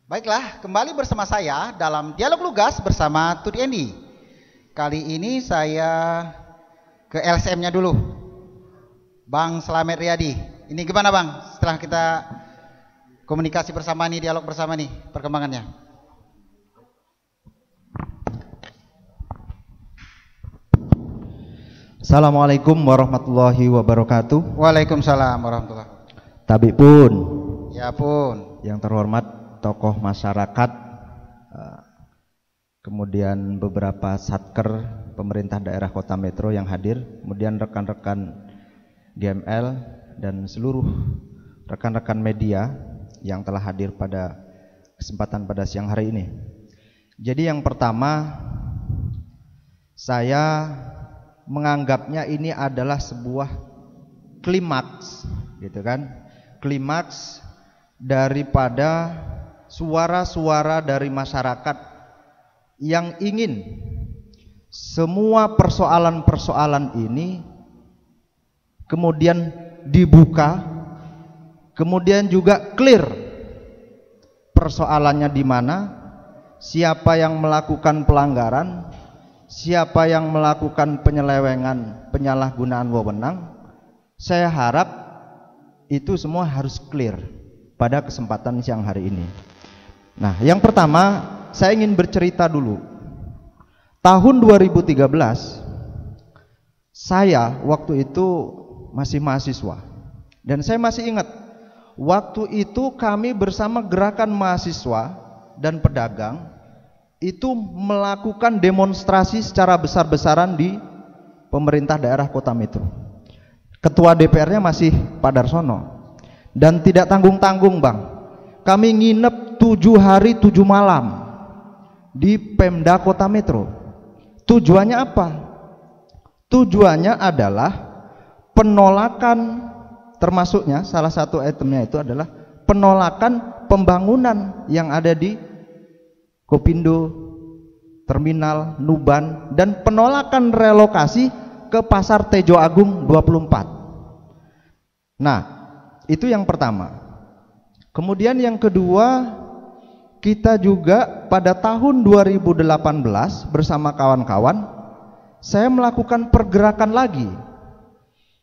Baiklah, kembali bersama saya dalam Dialog Lugas bersama Tudi Endi. Kali ini saya ke LSM-nya dulu, Bang Slamet Riyadi. Ini gimana Bang, setelah kita komunikasi bersama nih, dialog bersama nih, perkembangannya? Assalamualaikum warahmatullahi wabarakatuh. Waalaikumsalam warahmatullahi wabarakatuh. Tabik pun, Ya pun. yang terhormat tokoh masyarakat, kemudian beberapa satker pemerintah daerah Kota Metro yang hadir, kemudian rekan-rekan GML dan seluruh rekan-rekan media yang telah hadir pada kesempatan pada siang hari ini. Jadi yang pertama, saya menganggapnya ini adalah sebuah klimaks, gitu kan? Klimaks daripada suara-suara dari masyarakat yang ingin semua persoalan-persoalan ini kemudian dibuka, kemudian juga clear persoalannya di mana, siapa yang melakukan pelanggaran, siapa yang melakukan penyelewengan, penyalahgunaan wewenang. Saya harap itu semua harus clear pada kesempatan siang hari ini. Nah, yang pertama saya ingin bercerita dulu. Tahun 2013 saya waktu itu masih mahasiswa, dan saya masih ingat waktu itu kami bersama gerakan mahasiswa dan pedagang itu melakukan demonstrasi secara besar-besaran di pemerintah daerah Kota Metro. Ketua DPR-nya masih Pak Darsono, dan tidak tanggung-tanggung Bang, kami nginep 7 hari 7 malam di Pemda Kota Metro. Tujuannya apa? Tujuannya adalah penolakan, termasuknya salah satu itemnya itu adalah penolakan pembangunan yang ada di Kopindo, Terminal, Nuban, dan penolakan relokasi ke Pasar Tejo Agung 24. Nah, itu yang pertama. Kemudian yang kedua, kita juga pada tahun 2018 bersama kawan-kawan saya melakukan pergerakan lagi,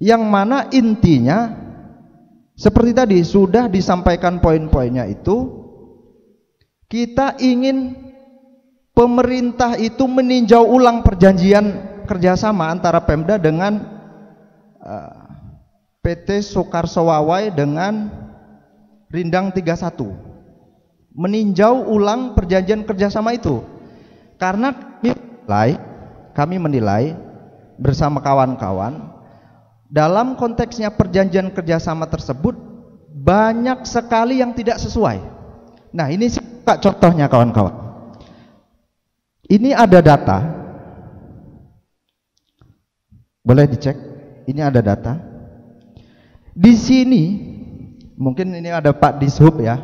yang mana intinya seperti tadi sudah disampaikan poin-poinnya itu, kita ingin pemerintah itu meninjau ulang perjanjian kerjasama antara Pemda dengan PT Soekarso Wawai dengan Rindang 31, meninjau ulang perjanjian kerjasama itu, karena kami menilai bersama kawan-kawan dalam konteksnya perjanjian kerjasama tersebut banyak sekali yang tidak sesuai. Nah, ini contohnya kawan-kawan. Ini ada data, boleh dicek. Ini ada data. Di sini mungkin ini ada Pak Dishub ya.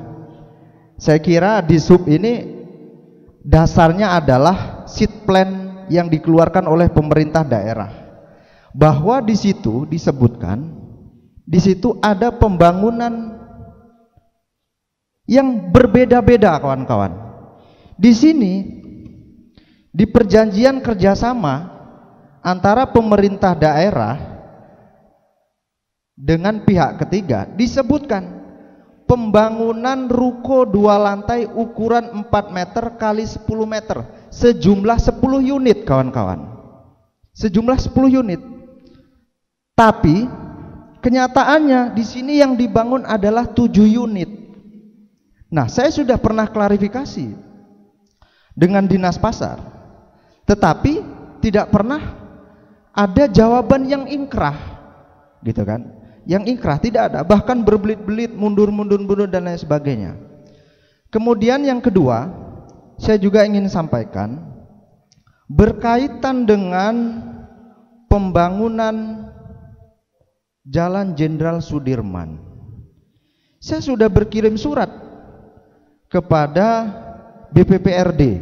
Saya kira Dishub ini dasarnya adalah seat plan yang dikeluarkan oleh pemerintah daerah, bahwa di situ disebutkan, di situ ada pembangunan yang berbeda-beda kawan-kawan. Di sini di perjanjian kerjasama antara pemerintah daerah dengan pihak ketiga disebutkan pembangunan ruko 2 lantai ukuran 4 meter kali 10 meter sejumlah 10 unit kawan-kawan, sejumlah 10 unit. Tapi kenyataannya di sini yang dibangun adalah 7 unit. Nah, saya sudah pernah klarifikasi dengan Dinas Pasar, tetapi tidak pernah ada jawaban yang ingkrah, gitu kan? Yang ingkrah tidak ada, bahkan berbelit-belit, mundur dan lain sebagainya. Kemudian yang kedua, saya juga ingin sampaikan berkaitan dengan pembangunan Jalan Jenderal Sudirman. Saya sudah berkirim surat kepada BPPRD.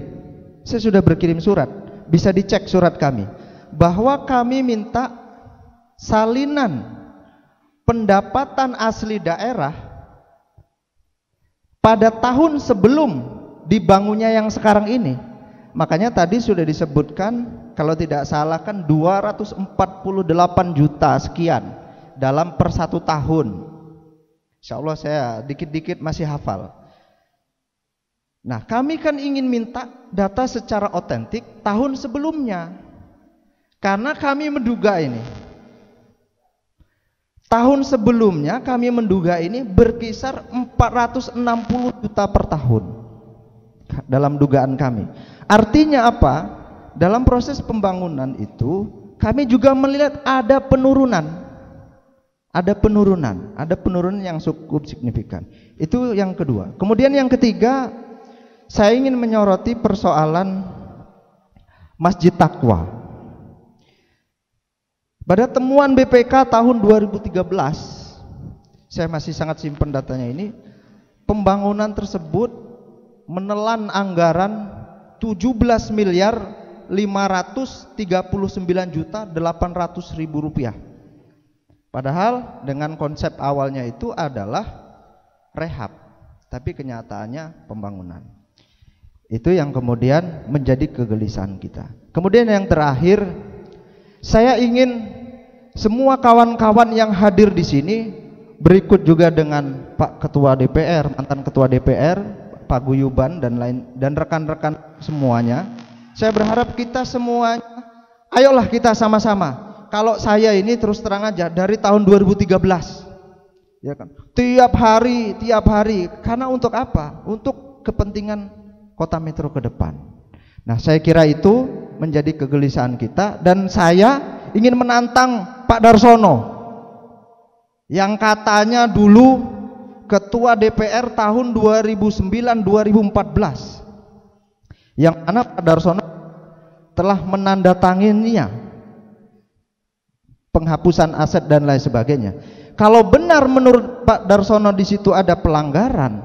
Saya sudah berkirim surat, bisa dicek surat kami, bahwa kami minta salinan pendapatan asli daerah pada tahun sebelum dibangunnya yang sekarang ini. Makanya tadi sudah disebutkan, kalau tidak salah kan 248 juta sekian dalam per 1 tahun. Insya Allah saya dikit-dikit masih hafal. Nah, kami kan ingin minta data secara otentik tahun sebelumnya, karena kami menduga ini tahun sebelumnya kami menduga ini berkisar 460 juta per tahun dalam dugaan kami. Artinya apa? Dalam proses pembangunan itu kami juga melihat ada penurunan. Ada penurunan yang cukup signifikan. Itu yang kedua. Kemudian yang ketiga, saya ingin menyoroti persoalan Masjid Taqwa. Pada temuan BPK tahun 2013, saya masih sangat simpan datanya ini, pembangunan tersebut menelan anggaran 17 miliar 539 juta 800 ribu rupiah. Padahal dengan konsep awalnya itu adalah rehab, tapi kenyataannya pembangunan. Itu yang kemudian menjadi kegelisahan kita. Kemudian yang terakhir, saya ingin semua kawan-kawan yang hadir di sini, berikut juga dengan Pak Ketua DPR, mantan Ketua DPR, Pak Guyuban dan rekan-rekan semuanya. Saya berharap kita semuanya, ayolah kita sama-sama. Kalau saya ini terus terang aja dari tahun 2013, ya kan, tiap hari, karena untuk apa? Untuk kepentingan Kota Metro ke depan. Nah, saya kira itu menjadi kegelisahan kita, dan saya ingin menantang Pak Darsono yang katanya dulu Ketua DPR tahun 2009-2014, yang mana Pak Darsono telah menandatangininya penghapusan aset dan lain sebagainya. Kalau benar menurut Pak Darsono di situ ada pelanggaran,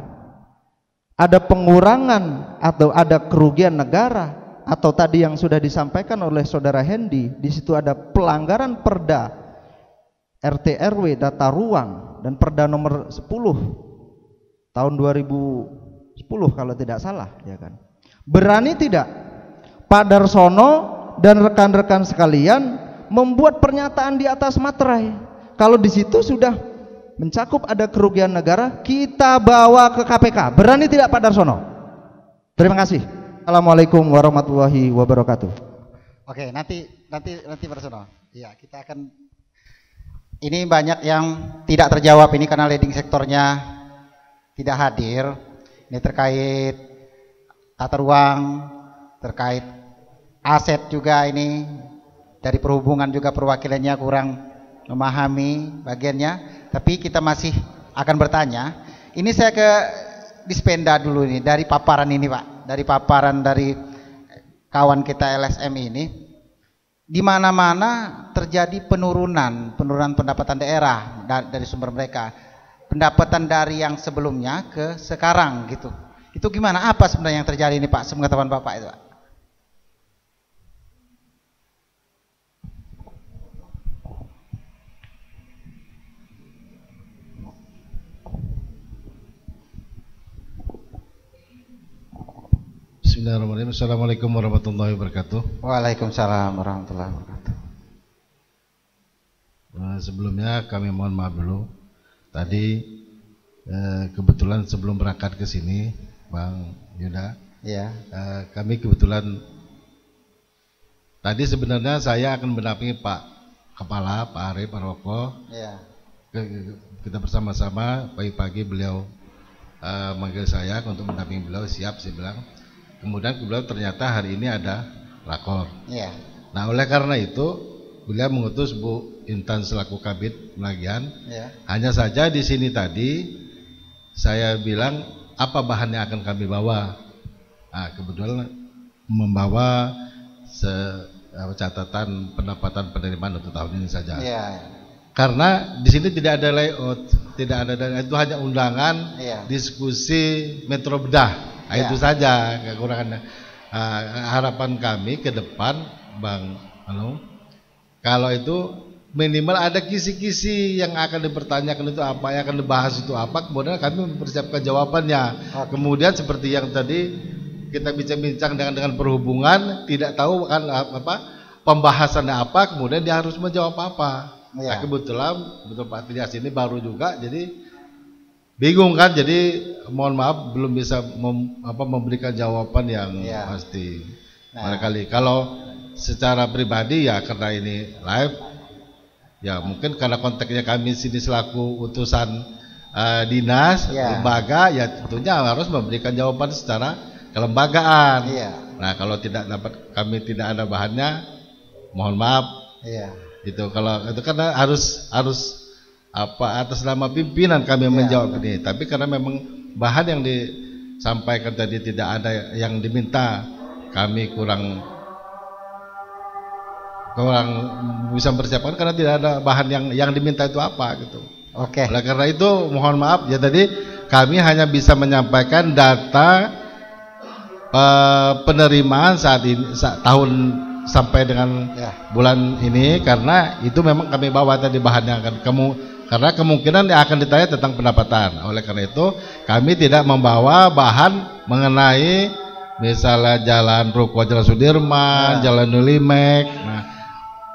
ada pengurangan atau ada kerugian negara, atau tadi yang sudah disampaikan oleh Saudara Hendy, di situ ada pelanggaran Perda RT RW tata ruang dan Perda nomor 10 tahun 2010 kalau tidak salah, ya kan. Berani tidak Pak Darsono dan rekan-rekan sekalian membuat pernyataan di atas materai kalau di situ sudah mencakup ada kerugian negara, kita bawa ke KPK? Berani tidak Pak Darsono? Terima kasih. Assalamualaikum warahmatullahi wabarakatuh. Oke, nanti Pak Darsono. Iya, kita akan, ini banyak yang tidak terjawab ini karena leading sektornya tidak hadir. Ini terkait tata ruang, terkait aset juga, ini dari perhubungan juga perwakilannya kurang memahami bagiannya, tapi kita masih akan bertanya. Ini saya ke Dispenda dulu ini, dari paparan ini Pak, dari paparan dari kawan kita LSM ini, di mana-mana terjadi penurunan pendapatan daerah dari sumber mereka, pendapatan dari yang sebelumnya ke sekarang gitu. Itu gimana? Apa sebenarnya yang terjadi ini Pak, sepengetahuan Bapak itu Pak? Bismillahirrahmanirrahim. Assalamualaikum warahmatullahi wabarakatuh. Waalaikumsalam warahmatullahi wabarakatuh. Sebelumnya kami mohon maaf dulu. Tadi kebetulan sebelum berangkat ke sini, Bang Yuda, ya, kami kebetulan tadi sebenarnya saya akan mendampingi Pak Kepala, Pak Arif, Pak Roko. ya. Kita bersama-sama, pagi-pagi beliau manggil saya untuk mendampingi beliau, siap saya bilang. Kemudian ternyata hari ini ada rakor. Ya. Nah, oleh karena itu beliau mengutus Bu Intan selaku Kabid Pelagian. Ya. Hanya saja di sini tadi saya bilang apa bahan yang akan kami bawa. Nah, kebetulan membawa catatan pendapatan penerimaan untuk tahun ini saja. Ya. Karena di sini tidak ada layout, tidak ada, itu hanya undangan, ya, diskusi Metro Bedah. Nah, ya, itu saja kekurangannya. Harapan kami ke depan, Bang Anu, kalau itu minimal ada kisi-kisi yang akan dipertanyakan itu apa, yang akan dibahas itu apa, kemudian kami mempersiapkan jawabannya. Kemudian seperti yang tadi kita bincang-bincang dengan perhubungan, tidak tahu kan apa pembahasannya apa, kemudian dia harus menjawab apa. Nah, kebetulan betul Pak Tias ini baru juga, jadi bingung kan, jadi mohon maaf belum bisa memberikan jawaban yang pasti. Barangkali kalau secara pribadi ya karena ini live, ya mungkin karena konteksnya kami sini selaku utusan dinas lembaga, ya tentunya harus memberikan jawaban secara kelembagaan. Nah kalau tidak dapat, kami tidak ada bahannya, mohon maaf. Itu kalau itu karena harus atas nama pimpinan kami menjawab ini. Tapi karena memang bahan yang disampaikan tadi tidak ada yang diminta, kami kurang bisa mempersiapkan karena tidak ada bahan yang diminta itu apa gitu. Oleh karena itu mohon maaf ya, tadi kami hanya bisa menyampaikan data penerimaan saat ini, tahun sampai dengan bulan ini, karena itu memang kami bawa tadi bahannya akan karena kemungkinan yang akan ditanya tentang pendapatan. Oleh karena itu kami tidak membawa bahan mengenai misalnya Jalan Ruko, Jalan Sudirman, Jalan Nulimek. Nah,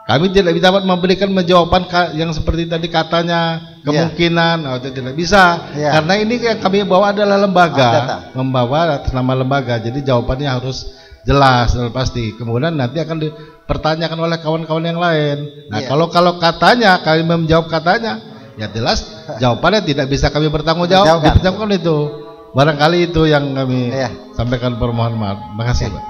kami tidak dapat memberikan jawaban yang seperti tadi katanya kemungkinan atau tidak bisa, karena ini yang kami bawa adalah lembaga, membawa atas nama lembaga, jadi jawabannya harus jelas dan pasti. Kemudian nanti akan dipertanyakan oleh kawan-kawan yang lain. Nah kalau katanya kami menjawab katanya, ya jelas jawabannya tidak bisa kami bertanggung jawab, dipertanggungjawabkan itu. Barangkali itu yang kami sampaikan, permohonan maaf. Terima kasih Pak.